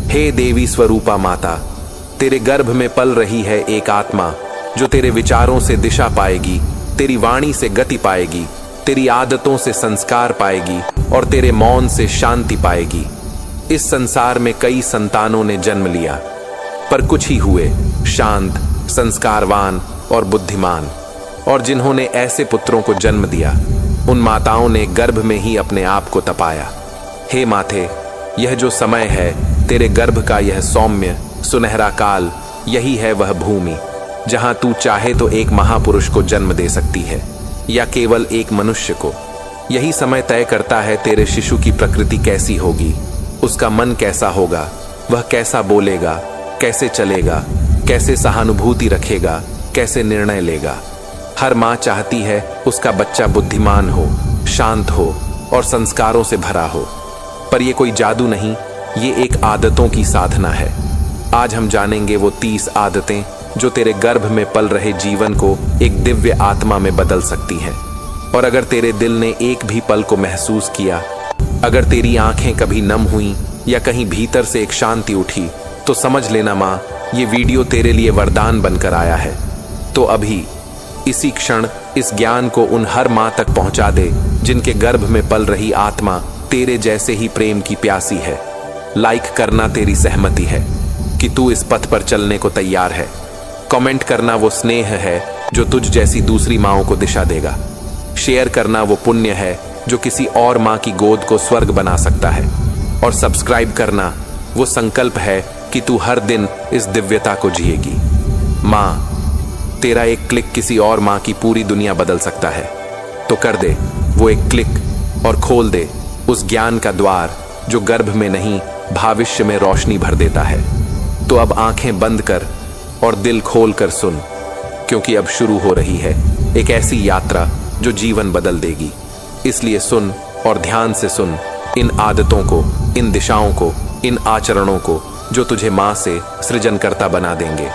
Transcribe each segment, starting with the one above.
हे देवी स्वरूपा माता, तेरे गर्भ में पल रही है एक आत्मा जो तेरे विचारों से दिशा पाएगी, तेरी वाणी से गति पाएगी, तेरी आदतों से संस्कार पाएगी और तेरे मौन से शांति पाएगी। इस संसार में कई संतानों ने जन्म लिया, पर कुछ ही हुए शांत, संस्कारवान और बुद्धिमान। और जिन्होंने ऐसे पुत्रों को जन्म दिया, उन माताओं ने गर्भ में ही अपने आप को तपाया। हे माथे, यह जो समय है, तेरे गर्भ का यह सौम्य सुनहरा काल, यही है वह भूमि जहां तू चाहे तो एक महापुरुष को जन्म दे सकती है या केवल एक मनुष्य को। यही समय तय करता है तेरे शिशु की प्रकृति कैसी होगी, उसका मन कैसा होगा, वह कैसा बोलेगा, कैसे चलेगा, कैसे सहानुभूति रखेगा, कैसे निर्णय लेगा। हर माँ चाहती है उसका बच्चा बुद्धिमान हो, शांत हो और संस्कारों से भरा हो। पर यह कोई जादू नहीं, ये एक आदतों की साधना है। आज हम जानेंगे वो 30 आदतें जो तेरे गर्भ में पल रहे जीवन को एक दिव्य आत्मा में बदल सकती हैं। और अगर तेरे दिल ने एक भी पल को महसूस किया, अगर तेरी आंखें कभी नम हुई या कहीं भीतर से एक शांति उठी, तो समझ लेना माँ, ये वीडियो तेरे लिए वरदान बनकर आया है। तो अभी इसी क्षण इस ज्ञान को उन हर माँ तक पहुंचा दे जिनके गर्भ में पल रही आत्मा तेरे जैसे ही प्रेम की प्यासी है। लाइक करना तेरी सहमति है कि तू इस पथ पर चलने को तैयार है। कमेंट करना वो स्नेह है जो तुझ जैसी दूसरी माँओं को दिशा देगा। शेयर करना वो पुण्य है जो किसी और माँ की गोद को स्वर्ग बना सकता है। और सब्सक्राइब करना वो संकल्प है कि तू हर दिन इस दिव्यता को जिएगी। माँ, तेरा एक क्लिक किसी और माँ की पूरी दुनिया बदल सकता है। तो कर दे वो एक क्लिक और खोल दे उस ज्ञान का द्वार जो गर्भ में नहीं, भविष्य में रोशनी भर देता है। तो अब आंखें बंद कर और दिल खोल कर सुन, क्योंकि अब शुरू हो रही है एक ऐसी यात्रा जो जीवन बदल देगी। इसलिए सुन और ध्यान से सुन इन आदतों को, इन दिशाओं को, इन आचरणों को जो तुझे माँ से सृजनकर्ता बना देंगे।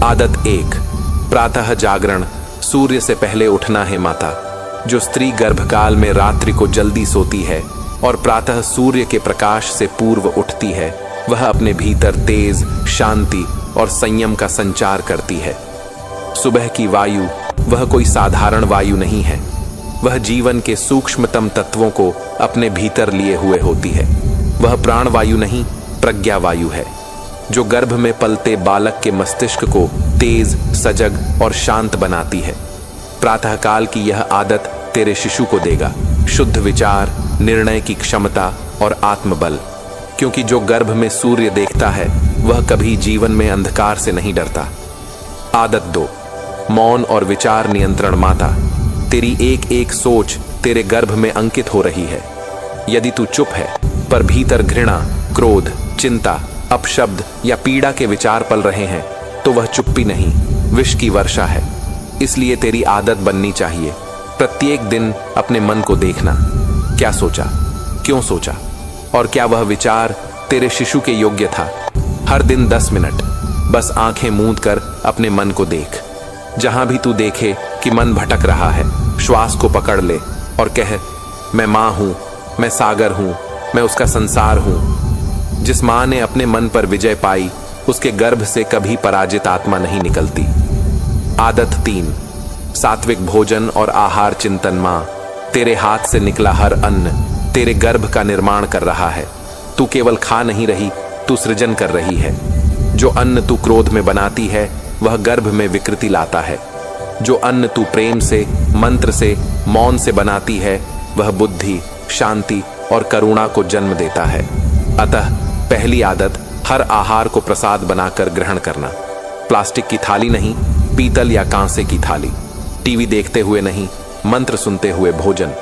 आदत 1, प्रातः जागरण। सूर्य से पहले उठना है माता। जो स्त्री गर्भकाल में रात्रि को जल्दी सोती है और प्रातः सूर्य के प्रकाश से पूर्व उठती है, वह अपने भीतर तेज, शांति और संयम का संचार करती है। सुबह की वायु वह कोई साधारण वायु नहीं है, वह जीवन के सूक्ष्मतम तत्वों को अपने भीतर लिए हुए होती है। वह प्राण वायु नहीं, प्रज्ञा वायु है जो गर्भ में पलते बालक के मस्तिष्क को तेज, सजग और शांत बनाती है। प्रातःकाल की यह आदत तेरे शिशु को देगा शुद्ध विचार, निर्णय की क्षमता और आत्मबल। क्योंकि जो गर्भ में सूर्य देखता है वह कभी जीवन में अंधकार से नहीं डरता। आदत 2, मौन और विचार नियंत्रण। माता, तेरी एक एक सोच तेरे गर्भ में अंकित हो रही है। यदि तू चुप है पर भीतर घृणा, क्रोध, चिंता, अपशब्द या पीड़ा के विचार पल रहे हैं, तो वह चुप्पी नहीं, विष की वर्षा है। इसलिए तेरी आदत बननी चाहिए प्रत्येक दिन अपने मन को देखना। क्या सोचा, क्यों सोचा और क्या वह विचार तेरे शिशु के योग्य था। हर दिन 10 मिनट बस आंखें मूंद कर अपने मन को देख। जहां भी तू देखे कि मन भटक रहा है, श्वास को पकड़ ले और कह, मैं माँ हूं, मैं सागर हूं, मैं उसका संसार हूं। जिस माँ ने अपने मन पर विजय पाई, उसके गर्भ से कभी पराजित आत्मा नहीं निकलती। आदत 3, सात्विक भोजन और आहार चिंतन। माँ, तेरे हाथ से निकला हर अन्न तेरे गर्भ का निर्माण कर रहा है। तू केवल खा नहीं रही, तू सृजन कर रही है। जो अन्न तू क्रोध में बनाती है वह गर्भ में विकृति लाता है। जो अन्न तू प्रेम से, मंत्र से, मौन से बनाती है वह बुद्धि, शांति और करुणा को जन्म देता है। अतः पहली आदत, हर आहार को प्रसाद बनाकर ग्रहण करना। प्लास्टिक की थाली नहीं, पीतल या कांसे की थाली। टीवी देखते हुए नहीं, मंत्र सुनते हुए भोजन।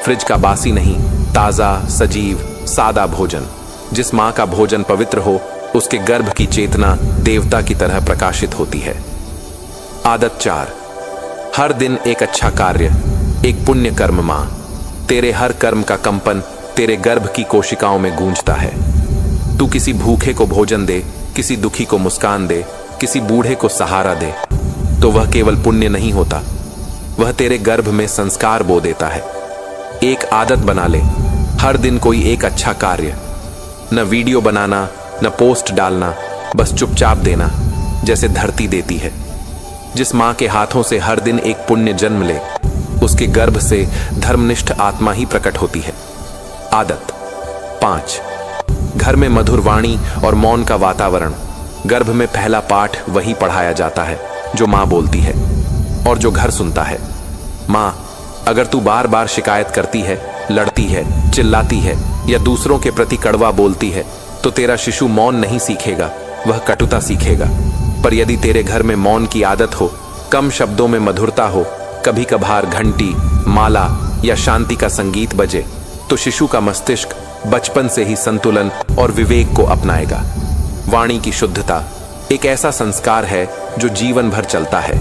फ्रिज का बासी नहीं, ताजा, सजीव, सादा भोजन। जिस माँ का भोजन पवित्र हो, उसके गर्भ की चेतना देवता की तरह प्रकाशित होती है। आदत 4, हर दिन एक अच्छा कार्य, एक पुण्य कर्म। माँ, तेरे हर कर्म का कंपन तेरे गर्भ की कोशिकाओं में गूंजता है। तू किसी भूखे को भोजन दे, किसी दुखी को मुस्कान दे, किसी बूढ़े को सहारा दे, तो वह केवल पुण्य नहीं होता, वह तेरे गर्भ में संस्कार बो देता है। एक आदत बना ले, हर दिन कोई एक अच्छा कार्य। न वीडियो बनाना, न पोस्ट डालना, बस चुपचाप देना, जैसे धरती देती है। जिस मां के हाथों से हर दिन एक पुण्य जन्म ले, उसके गर्भ से धर्मनिष्ठ आत्मा ही प्रकट होती है। आदत 5, घर में मधुर वाणी और मौन का वातावरण। गर्भ में पहला पाठ वही पढ़ाया जाता है जो मां बोलती है और जो घर सुनता है। मां, अगर तू बार बार शिकायत करती है, लड़ती है, चिल्लाती है या दूसरों के प्रति कड़वा बोलती है, तो तेरा शिशु मौन नहीं सीखेगा, वह कटुता सीखेगा। पर यदि तेरे घर में मौन की आदत हो, कम शब्दों में मधुरता हो, कभी कभार घंटी, माला या शांति का संगीत बजे, तो शिशु का मस्तिष्क बचपन से ही संतुलन और विवेक को अपनाएगा। वाणी की शुद्धता एक ऐसा संस्कार है जो जीवन भर चलता है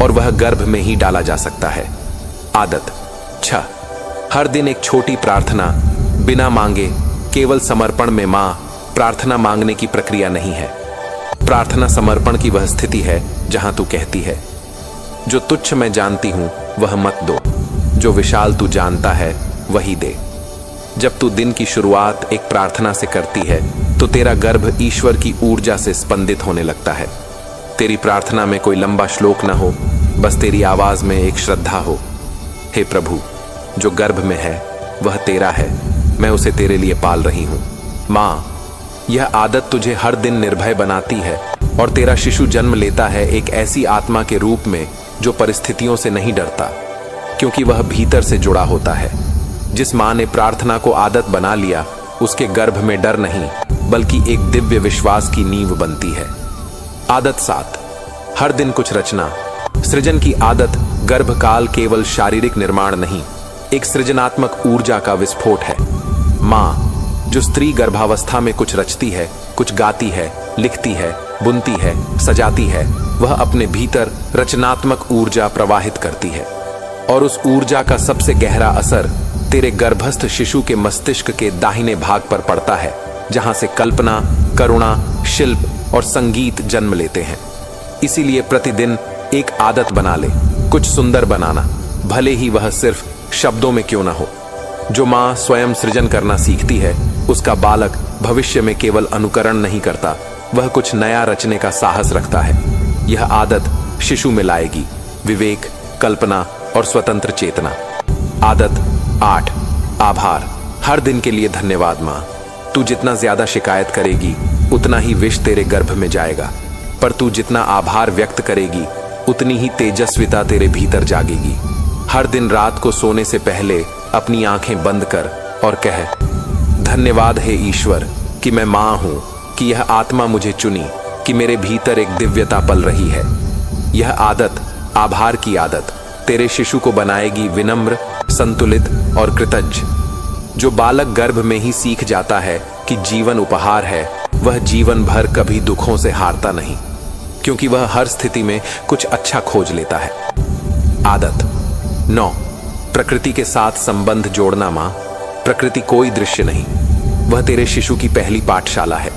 और वह गर्भ में ही डाला जा सकता है। आदत 6, हर दिन एक छोटी प्रार्थना, बिना मांगे, केवल समर्पण में। मां, प्रार्थना मांगने की प्रक्रिया नहीं है। प्रार्थना समर्पण की वह स्थिति है जहां तू कहती है, जो तुच्छ मैं जानती हूं वह मत दो, जो विशाल तू जानता है वही दे। जब तू दिन की शुरुआत एक प्रार्थना से करती है, तो तेरा गर्भ ईश्वर की ऊर्जा से स्पंदित होने लगता है। तेरी प्रार्थना में कोई लंबा श्लोक न हो, बस तेरी आवाज में एक श्रद्धा हो। हे प्रभु, जो गर्भ में है वह तेरा है, मैं उसे तेरे लिए पाल रही हूं। मां, यह आदत तुझे हर दिन निर्भय बनाती है और तेरा शिशु जन्म लेता है एक ऐसी आत्मा के रूप में जो परिस्थितियों से नहीं डरता, क्योंकि वह भीतर से जुड़ा होता है। जिस मां ने प्रार्थना को आदत बना लिया, उसके गर्भ में डर नहीं, बल्कि एक दिव्य विश्वास की नींव बनती है। आदत 7, हर दिन कुछ रचना। सृजन की आदत गर्भकाल केवल शारीरिक निर्माण नहीं, एक सृजनात्मक ऊर्जा का विस्फोट है। मां, जो स्त्री गर्भावस्था में कुछ रचती है, कुछ गाती है, लिखती है, बुनती है, सजाती है, वह अपने भीतर रचनात्मक ऊर्जा प्रवाहित करती है। और उस ऊर्जा का सबसे गहरा असर तेरे गर्भस्थ शिशु के मस्तिष्क के दाहिने भाग पर पड़ता है, जहां से कल्पना, करुणा, शिल्प और संगीत जन्म लेते हैं। इसीलिए प्रतिदिन एक आदत बना ले, कुछ सुंदर बनाना, भले ही वह सिर्फ शब्दों में क्यों ना हो। जो मां स्वयं सृजन करना सीखती है, उसका बालक भविष्य में केवल अनुकरण नहीं करता, वह कुछ नया रचने का साहस रखता है। यह आदत शिशु में लाएगी विवेक, कल्पना और स्वतंत्र चेतना। आदत 8, आभार। हर दिन के लिए धन्यवाद मां। तू जितना ज्यादा शिकायत करेगी, उतना ही विष तेरे गर्भ में जाएगा, पर तू जितना आभार व्यक्त करेगी, उतनी ही तेजस्विता तेरे भीतर जागेगी। हर दिन रात को सोने से पहले अपनी आंखें बंद कर और कह, धन्यवाद है ईश्वर कि मैं मां हूं, कि यह आत्मा मुझे चुनी, कि मेरे भीतर एक दिव्यता पल रही है। यह आदत, आभार की आदत, तेरे शिशु को बनाएगी विनम्र, संतुलित और कृतज्ञ। जो बालक गर्भ में ही सीख जाता है कि जीवन उपहार है, वह जीवन भर कभी दुखों से हारता नहीं, क्योंकि वह हर स्थिति में कुछ अच्छा खोज लेता है। आदत 9, प्रकृति के साथ संबंध जोड़ना। मां, प्रकृति कोई दृश्य नहीं, वह तेरे शिशु की पहली पाठशाला है।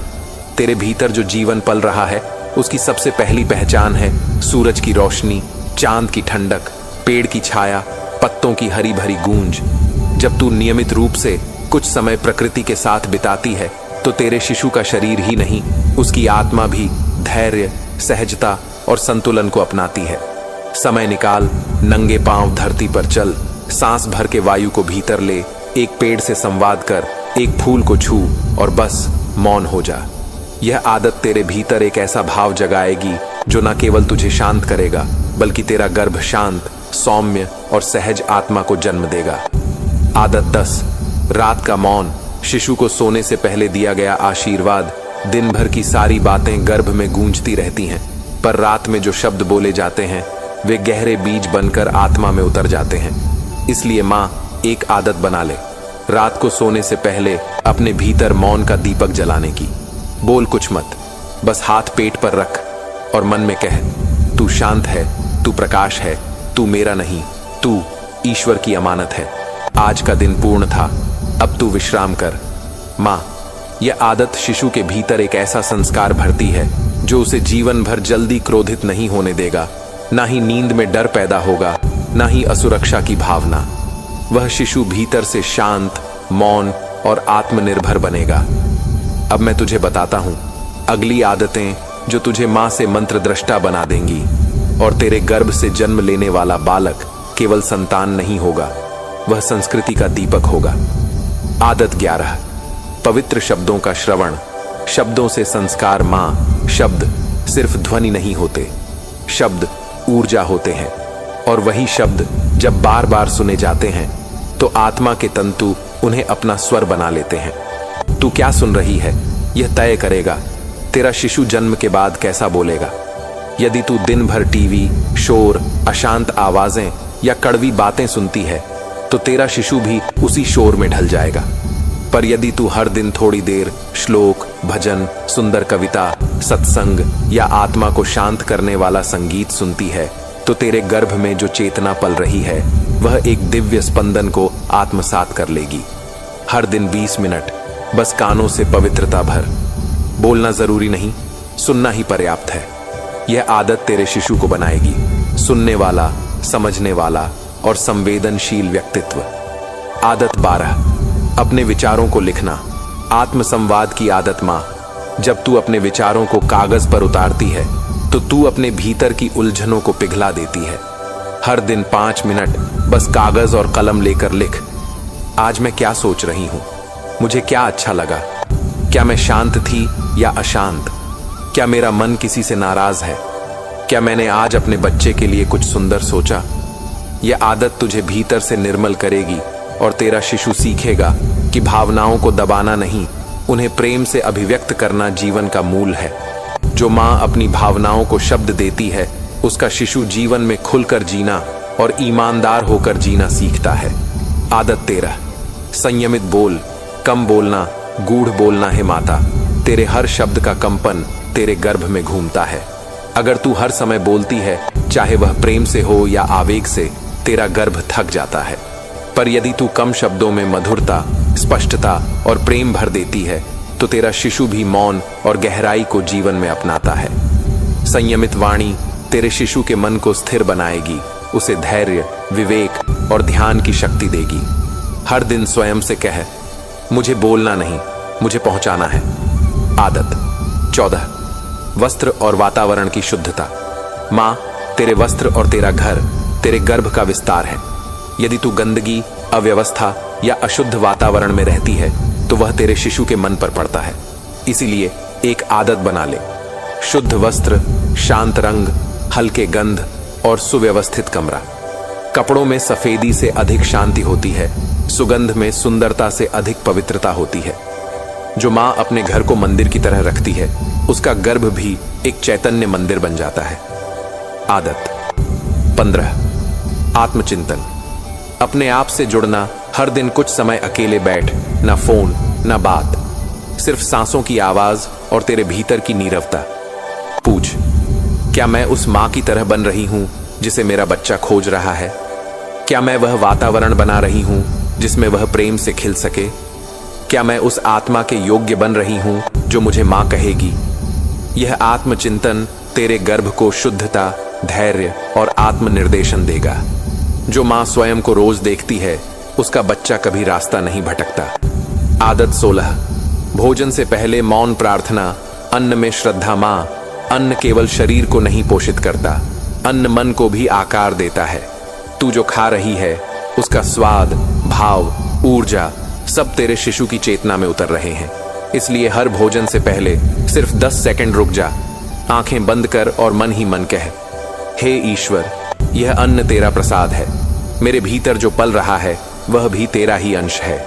तेरे भीतर जो जीवन पल रहा है, उसकी सबसे पहली पहचान है सूरज की रोशनी, चांद की ठंडक, पेड़ की छाया, पत्तों की हरी भरी गूंज। जब तू नियमित रूप से कुछ समय प्रकृति के साथ बिताती है, तो तेरे शिशु का शरीर ही नहीं, उसकी आत्मा भी धैर्य, सहजता और संतुलन को अपनाती है। समय निकाल, नंगे पांव धरती पर चल, सांस भर के वायु को भीतर ले, एक पेड़ से संवाद कर, एक फूल को छू और बस मौन हो जा। यह आदत तेरे भीतर एक ऐसा भाव जगाएगी जो न केवल तुझे शांत करेगा, बल्कि तेरा गर्भ शांत, सौम्य और सहज आत्मा को जन्म देगा। आदत 10, रात का मौन। शिशु को सोने से पहले दिया गया आशीर्वाद। दिन भर की सारी बातें गर्भ में गूंजती रहती हैं, पर रात में जो शब्द बोले जाते हैं, वे गहरे बीज बनकर आत्मा में उतर जाते हैं। इसलिए मां, एक आदत बना ले, रात को सोने से पहले अपने भीतर मौन का दीपक जलाने की। बोल कुछ मत, बस हाथ पेट पर रख और मन में कह, तू शांत है, तू प्रकाश है, तू मेरा नहीं, तू ईश्वर की अमानत है। आज का दिन पूर्ण था, अब तू विश्राम कर। मां, यह आदत शिशु के भीतर एक ऐसा संस्कार भरती है जो उसे जीवन भर जल्दी क्रोधित नहीं होने देगा। ना ही नींद में डर पैदा होगा, ना ही असुरक्षा की भावना। वह शिशु भीतर से शांत, मौन और आत्मनिर्भर बनेगा। अब मैं तुझे बताता हूं अगली आदतें जो तुझे मां से मंत्र दृष्टा बना देंगी, और तेरे गर्भ से जन्म लेने वाला बालक केवल संतान नहीं होगा, वह संस्कृति का दीपक होगा। आदत 11, पवित्र शब्दों का श्रवण। शब्दों से संस्कार। मां, शब्द सिर्फ ध्वनि नहीं होते, शब्द ऊर्जा होते हैं, और वही शब्द जब बार बार सुने जाते हैं तो आत्मा के तंतु उन्हें अपना स्वर बना लेते हैं। तू क्या सुन रही है यह तय करेगा तेरा शिशु जन्म के बाद कैसा बोलेगा। यदि तू दिन भर टीवी, शोर, अशांत आवाजें या कड़वी बातें सुनती है तो तेरा शिशु भी उसी शोर में ढल जाएगा। पर यदि तू हर दिन थोड़ी देर श्लोक, भजन, सुंदर कविता, सत्संग या आत्मा को शांत करने वाला संगीत सुनती है तो तेरे गर्भ में जो चेतना पल रही है वह एक दिव्य स्पंदन को आत्मसात कर लेगी। हर दिन 20 मिनट बस कानों से पवित्रता भर। बोलना जरूरी नहीं, सुनना ही पर्याप्त है। यह आदत तेरे शिशु को बनाएगी सुनने वाला, समझने वाला और संवेदनशील व्यक्तित्व। आदत 12, अपने विचारों को लिखना। आत्मसंवाद की आदत। मां, जब तू अपने विचारों को कागज पर उतारती है तो तू अपने भीतर की उलझनों को पिघला देती है। हर दिन 5 मिनट बस कागज और कलम लेकर लिख। आज मैं क्या सोच रही हूं, मुझे क्या अच्छा लगा, क्या मैं शांत थी या अशांत, क्या मेरा मन किसी से नाराज है, क्या मैंने आज अपने बच्चे के लिए कुछ सुंदर सोचा। यह आदत तुझे भीतर से निर्मल करेगी और तेरा शिशु सीखेगा कि भावनाओं को दबाना नहीं, उन्हें प्रेम से अभिव्यक्त करना जीवन का मूल है। जो मां अपनी भावनाओं को शब्द देती है उसका शिशु जीवन में खुलकर जीना और ईमानदार होकर जीना सीखता है। आदत 13, संयमित बोल। कम बोलना, गूढ़ बोलना है माता। तेरे हर शब्द का कंपन तेरे गर्भ में घूमता है। अगर तू हर समय बोलती है, चाहे वह प्रेम से हो या आवेग से, तेरा गर्भ थक जाता है। पर यदि तू कम शब्दों में मधुरता, स्पष्टता और प्रेम भर देती है तो तेरा शिशु भी मौन और गहराई को जीवन में अपनाता है। संयमित वाणी तेरे शिशु के मन को स्थिर बनाएगी, उसे धैर्य, विवेक और ध्यान की शक्ति देगी। हर दिन स्वयं से कह, मुझे बोलना नहीं, मुझे पहुंचाना है। आदत 14, वस्त्र और वातावरण की शुद्धता। मां, तेरे वस्त्र और तेरा घर तेरे गर्भ का विस्तार है। यदि तू गंदगी, अव्यवस्था या अशुद्ध वातावरण में रहती है तो वह तेरे शिशु के मन पर पड़ता है। इसीलिए एक आदत बना ले, शुद्ध वस्त्र, शांत रंग, हल्के गंध और सुव्यवस्थित कमरा। कपड़ों में सफेदी से अधिक शांति होती है, सुगंध में सुंदरता से अधिक पवित्रता होती है। जो मां अपने घर को मंदिर की तरह रखती है उसका गर्भ भी एक चैतन्य मंदिर बन जाता है। आदत 15, आत्मचिंतन। अपने आप से जुड़ना। हर दिन कुछ समय अकेले बैठ, ना फोन, ना बात, सिर्फ सांसों की आवाज और तेरे भीतर की नीरवता। पूछ, क्या मैं उस मां की तरह बन रही हूं जिसे मेरा बच्चा खोज रहा है? क्या मैं वह वातावरण बना रही हूं जिसमें वह प्रेम से खिल सके? क्या मैं उस आत्मा के योग्य बन रही हूं जो मुझे मां कहेगी? यह आत्मचिंतन तेरे गर्भ को शुद्धता, धैर्य और आत्मनिर्देशन देगा। जो मां स्वयं को रोज देखती है उसका बच्चा कभी रास्ता नहीं भटकता। आदत 16, भोजन से पहले मौन प्रार्थना। अन्न में श्रद्धा। मां, अन्न केवल शरीर को नहीं पोषित करता, अन्न मन को भी आकार देता है। तू जो खा रही है उसका स्वाद, भाव, ऊर्जा सब तेरे शिशु की चेतना में उतर रहे हैं। इसलिए हर भोजन से पहले सिर्फ 10 सेकंड रुक जा, आंखें बंद कर और मन ही मन कह, हे ईश्वर, यह अन्न तेरा प्रसाद है। मेरे भीतर जो पल रहा है वह भी तेरा ही अंश है।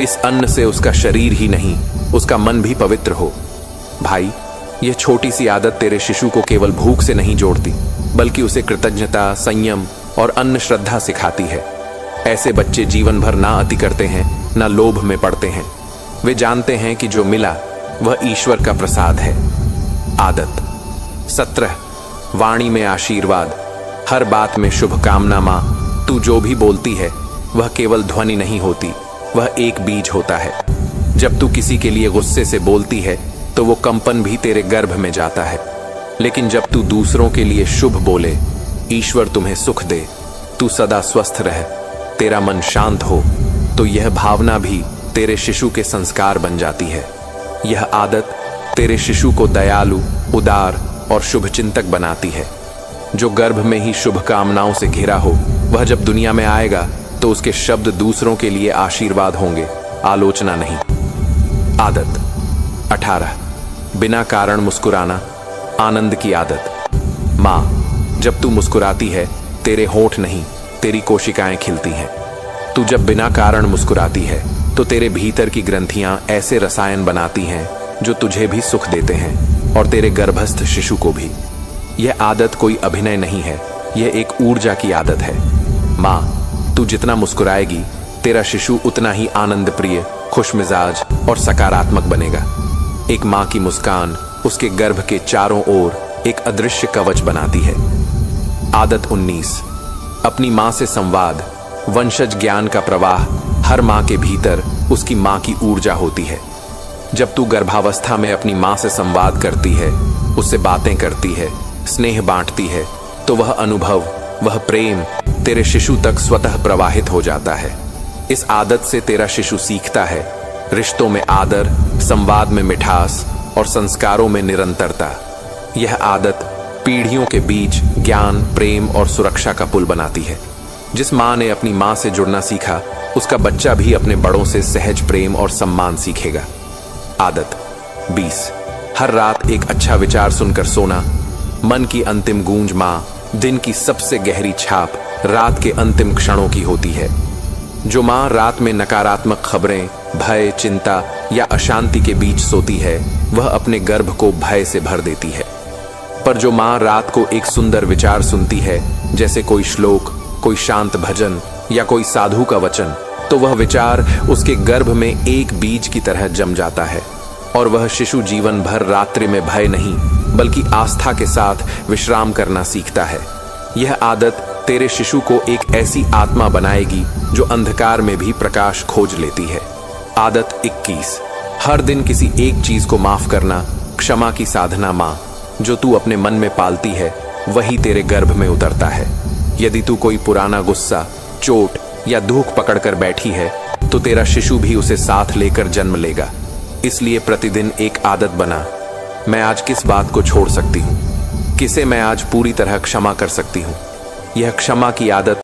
इस अन्न से उसका शरीर ही नहीं, उसका मन भी पवित्र हो। भाई, यह छोटी सी आदत तेरे शिशु को केवल भूख से नहीं जोड़ती, बल्कि उसे कृतज्ञता, संयम और अन्न श्रद्धा सिखाती है। ऐसे बच्चे जीवन भर ना अति करते हैं, ना लोभ में पड़ते हैं। वे जानते हैं कि जो मिला वह ईश्वर का प्रसाद है। आदत 17, वाणी में आशीर्वाद। हर बात में शुभकामना। मां, तू जो भी बोलती है वह केवल ध्वनि नहीं होती, वह एक बीज होता है। जब तू किसी के लिए गुस्से से बोलती है तो वो कंपन भी तेरे गर्भ में जाता है। लेकिन जब तू दूसरों के लिए शुभ बोले, ईश्वर तुम्हें सुख दे, तू सदा स्वस्थ रहे, तेरा मन शांत हो, तो यह भावना भी तेरे शिशु के संस्कार बन जाती है। यह आदत तेरे शिशु को दयालु, उदार और शुभचिंतक बनाती है। जो गर्भ में ही शुभ कामनाओं से घिरा हो, वह जब दुनिया में आएगा तो उसके शब्द दूसरों के लिए आशीर्वाद होंगे, आलोचना नहीं। आदत 18, बिना कारण मुस्कुराना, आनंद की आदत। माँ, जब तू मुस्कुराती है, तेरे होंठ नहीं, तेरी कोशिकाएं खिलती हैं। तू जब बिना कारण मुस्कुराती है तो तेरे भीतर की ग्रंथियां ऐसे रसायन बनाती हैं जो तुझे भी सुख देते हैं और तेरे गर्भस्थ शिशु को भी। यह आदत कोई अभिनय नहीं है, यह एक ऊर्जा की आदत है। माँ, तू जितना मुस्कुराएगी, तेरा शिशु उतना ही आनंद प्रिय, खुशमिजाज और सकारात्मक बनेगा। एक माँ की मुस्कान उसके गर्भ के चारों ओर एक अदृश्य कवच बनाती है। आदत 19, अपनी माँ से संवाद। वंशज ज्ञान का प्रवाह हर माँ के भीतर उसकी माँ की ऊर्जा होती है। जब तू गर्भावस्था में अपनी माँ से संवाद करती है, उससे बातें करती है, स्नेह बांटती है, तो वह अनुभव, वह प्रेम तेरे शिशु तक स्वतः प्रवाहित हो जाता है। इस आदत से तेरा शिशु सीखता है रिश्तों में आदर, संवाद में मिठास और संस्कारों में निरंतरता। यह आदत पीढ़ियों के बीच ज्ञान, प्रेम और सुरक्षा का पुल बनाती है। जिस माँ ने अपनी माँ से जुड़ना सीखा, उसका बच्चा भी अपने बड़ों से सहज प्रेम और सम्मान सीखेगा। आदत 20, हर रात एक अच्छा विचार सुनकर सोना। मन की अंतिम गूंज माँ, दिन की सबसे गहरी छाप रात के अंतिम क्षणों की होती है। जो माँ रात में नकारात्मक खबरें, भय, चिंता या अशांति के बीच सोती है, वह अपने गर्भ को भय से भर देती है। पर जो माँ रात को एक सुंदर विचार सुनती है, जैसे कोई श्लोक, कोई शांत भजन या कोई साधु का वचन, तो वह विचार उसके गर्भ में एक बीज की तरह जम जाता है और वह शिशु जीवन भर रात्रि में भय नहीं बल्कि आस्था के साथ विश्राम करना सीखता है। यह आदत तेरे शिशु को एक ऐसी आत्मा बनाएगी जो अंधकार में भी प्रकाश खोज लेती है। आदत 21, हर दिन किसी एक चीज को माफ करना। क्षमा की साधना माँ, जो तू अपने मन में पालती है वही तेरे गर्भ में उतरता है। यदि तू कोई पुराना गुस्सा, चोट या दुख पकड़कर बैठी है तो तेरा शिशु भी उसे साथ लेकर जन्म लेगा। इसलिए प्रतिदिन एक आदत बना, मैं आज किस बात को छोड़ सकती हूँ, किसे मैं आज पूरी तरह क्षमा कर सकती हूँ। यह क्षमा की आदत